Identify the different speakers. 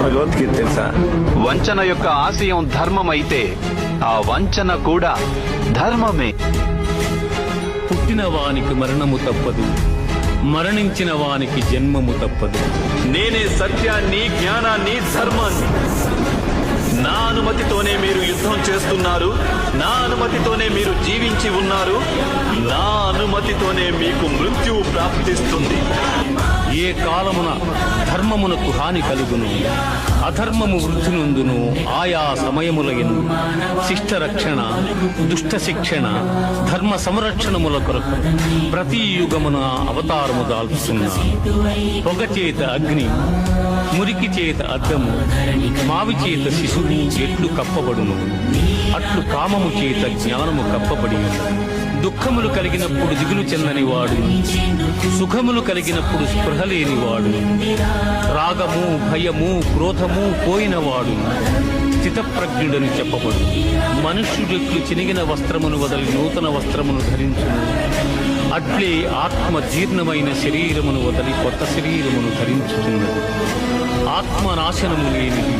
Speaker 1: భగవద్గీత తెలుసా?
Speaker 2: వంచన యొక్క ఆశయం ధర్మమైతే ఆ వంచన కూడా ధర్మమే.
Speaker 3: పుట్టిన వానికి మరణము తప్పదు, మరణించిన వానికి జన్మము తప్పదు.
Speaker 2: నేనే సత్యాన్ని, జ్ఞానాన్ని, ధర్మాన్ని. నా అనుమతితోనే మీరు యుద్ధం చేస్తున్నారు, నా అనుమతితోనే మీరు జీవించి ఉన్నారు, నా అనుమతితోనే మీకు మృత్యువు ప్రాప్తిస్తుంది.
Speaker 3: ఏ కాలమున ధర్మమునకు హాని కలుగును, అధర్మము వృద్ధి నొందును. ఆయా సమయములయందు శిష్ట రక్షణ, దుష్ట శిక్షణ, ధర్మ సంరక్షణముల కొరకు ప్రతి యుగమున అవతారము దాల్చుతున్నా. పొగ చేత అగ్ని, మురికి చేత అద్దము, మావి చేత శిశువు ఎట్లు కప్పబడును, అట్లు కామము చేత జ్ఞానము కప్పబడి. దుఃఖములు కలిగినప్పుడు దిగులు చెందని వాడు, సుఖములు కలిగినప్పుడు స్పృహ లేనివాడు, రాగము, భయము, క్రోధము పోయినవాడు స్థితప్రజ్ఞుడని చెప్పబడు. మనుష్యుడెట్లు చినిగిన వస్త్రమును వదలి నూతన వస్త్రమును ధరించును, అట్లే ఆత్మ జీర్ణమైన శరీరమును వదలి కొత్త శరీరమును ధరించుతున్నది. ఆత్మ నాశనము లేనిది.